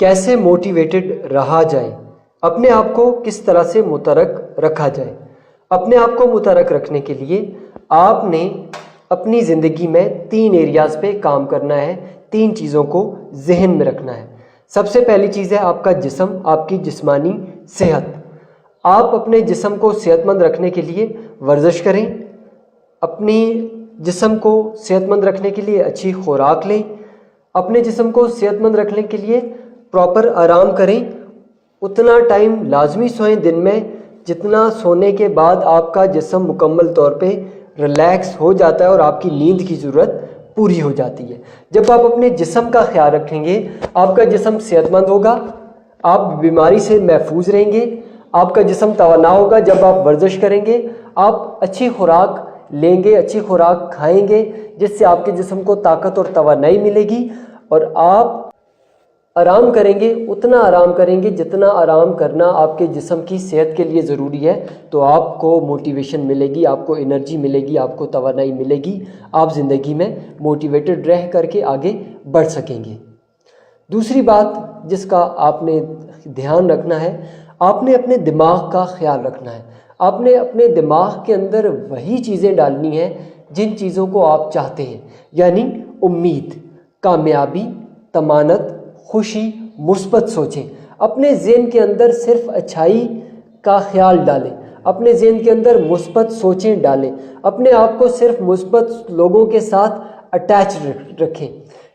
कैसे मोटिवेटेड रहा जाए, अपने आप को किस तरह से मुतरक रखा जाए। अपने आप को मुतरक रखने के लिए आपने अपनी ज़िंदगी में 3 एरियाज़ पे काम करना है, 3 चीज़ों को जहन में रखना है। सबसे पहली चीज़ है आपका जिस्म, आपकी जिस्मानी सेहत। आप अपने जिस्म को सेहतमंद रखने के लिए वर्जिश करें, अपनी जिस्म को सेहतमंद रखने के लिए अच्छी खुराक लें, अपने जिस्म को सेहतमंद रखने के लिए प्रॉपर आराम करें। उतना टाइम लाजमी सोएं दिन में जितना सोने के बाद आपका जिस्म मुकम्मल तौर पे रिलैक्स हो जाता है और आपकी नींद की ज़रूरत पूरी हो जाती है। जब आप अपने जिस्म का ख्याल रखेंगे, आपका जिस्म सेहतमंद होगा, आप बीमारी से महफूज रहेंगे, आपका जिस्म तवाना होगा। जब आप वर्जिश करेंगे, आप अच्छी खुराक लेंगे, अच्छी खुराक खाएंगे, जिससे आपके जिस्म को ताकत और तवानाई मिलेगी, और आप आराम करेंगे, उतना आराम करेंगे जितना आराम करना आपके जिस्म की सेहत के लिए ज़रूरी है। तो आपको मोटिवेशन मिलेगी, आपको एनर्जी मिलेगी, आपको तवानाई मिलेगी, आप ज़िंदगी में मोटिवेटेड रह करके आगे बढ़ सकेंगे। दूसरी बात जिसका आपने ध्यान रखना है, आपने अपने दिमाग का ख्याल रखना है। आपने अपने दिमाग के अंदर वही चीज़ें डालनी हैं जिन चीज़ों को आप चाहते हैं, यानी उम्मीद, कामयाबी, तमानत, खुशी, मुस्बत सोचें। अपने ज़हन के अंदर सिर्फ अच्छाई का ख्याल डालें, अपने ज़हन के अंदर मुस्बत सोचें डालें, अपने आप को सिर्फ मुस्बत लोगों के साथ अटैच रखें।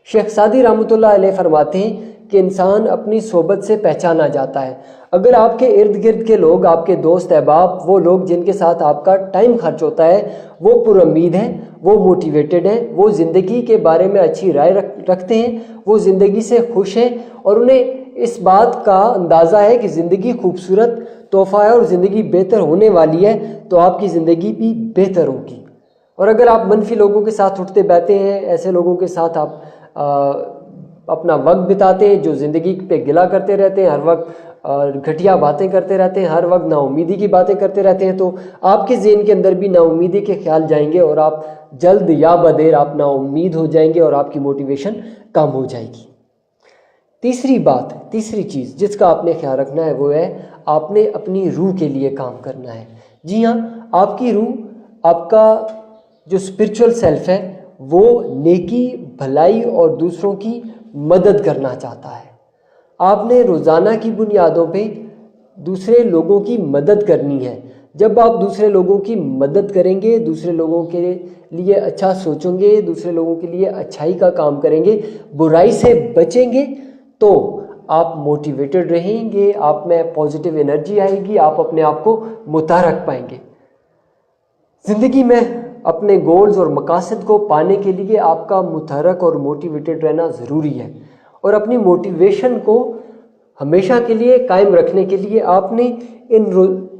शेख सादी रहमतुल्लाह अलैह फरमाते हैं कि इंसान अपनी सोबत से पहचाना जाता है। अगर आपके इर्द गिर्द के लोग, आपके दोस्त अहबाब, वो लोग जिनके साथ आपका टाइम खर्च होता है, वो पुरुम्मीद हैं, वो मोटिवेटेड हैं, वो ज़िंदगी के बारे में अच्छी राय रखते हैं, वो ज़िंदगी से खुश हैं और उन्हें इस बात का अंदाज़ा है कि ज़िंदगी खूबसूरत तोहफ़ा है और ज़िंदगी बेहतर होने वाली है, तो आपकी ज़िंदगी भी बेहतर होगी। और अगर आप मनफी लोगों के साथ उठते बैठते हैं, ऐसे लोगों के साथ आप अपना वक्त बिताते हैं जो ज़िंदगी पे गिला करते रहते हैं, हर वक्त घटिया बातें करते रहते हैं, हर वक्त नाउमीदी की बातें करते रहते हैं, तो आपके ज़हन के अंदर भी नाउमीदी के ख्याल जाएंगे और आप जल्द या बदेर आप नाउमीद हो जाएंगे और आपकी मोटिवेशन कम हो जाएगी। तीसरी चीज़ जिसका आपने ख्याल रखना है वो है आपने अपनी रूह के लिए काम करना है। जी हाँ, आपकी रूह, आपका जो स्पिरिचुअल सेल्फ है, वो नेकी, भलाई और दूसरों की मदद करना चाहता है। आपने रोज़ाना की बुनियादों पे दूसरे लोगों की मदद करनी है। जब आप दूसरे लोगों की मदद करेंगे, दूसरे लोगों के लिए अच्छा सोचेंगे, दूसरे लोगों के लिए अच्छाई का काम करेंगे, बुराई से बचेंगे, तो आप मोटिवेटेड रहेंगे, आप में पॉजिटिव एनर्जी आएगी, आप अपने आप को मुतहरक पाएंगे। ज़िंदगी में अपने गोल्स और मकासद को पाने के लिए आपका मुतहरक और मोटिवेटेड रहना ज़रूरी है, और अपनी मोटिवेशन को हमेशा के लिए कायम रखने के लिए आपने इन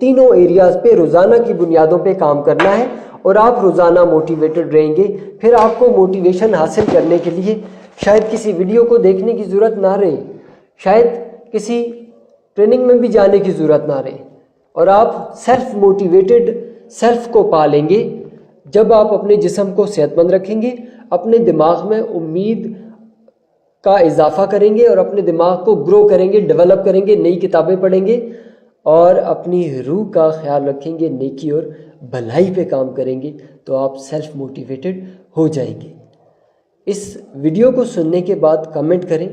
तीनों एरियाज़ पे रोज़ाना की बुनियादों पे काम करना है, और आप रोज़ाना मोटिवेटेड रहेंगे। फिर आपको मोटिवेशन हासिल करने के लिए शायद किसी वीडियो को देखने की ज़रूरत ना रहे, शायद किसी ट्रेनिंग में भी जाने की ज़रूरत ना रहे, और आप सेल्फ मोटिवेटेड सेल्फ को पा लेंगे जब आप अपने जिस्म को सेहतमंद रखेंगे, अपने दिमाग में उम्मीद का इजाफा करेंगे और अपने दिमाग को ग्रो करेंगे, डेवलप करेंगे, नई किताबें पढ़ेंगे और अपनी रूह का ख्याल रखेंगे, नेकी और भलाई पे काम करेंगे, तो आप सेल्फ मोटिवेटेड हो जाएंगे। इस वीडियो को सुनने के बाद कमेंट करें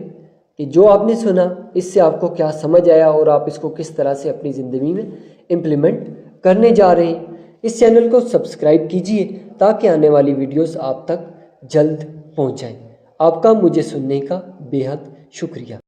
कि जो आपने सुना इससे आपको क्या समझ आया और आप इसको किस तरह से अपनी ज़िंदगी में इम्प्लीमेंट करने जा रहे हैं। इस चैनल को सब्सक्राइब कीजिए ताकि आने वाली वीडियोस आप तक जल्द पहुंच जाएं। आपका मुझे सुनने का बेहद शुक्रिया।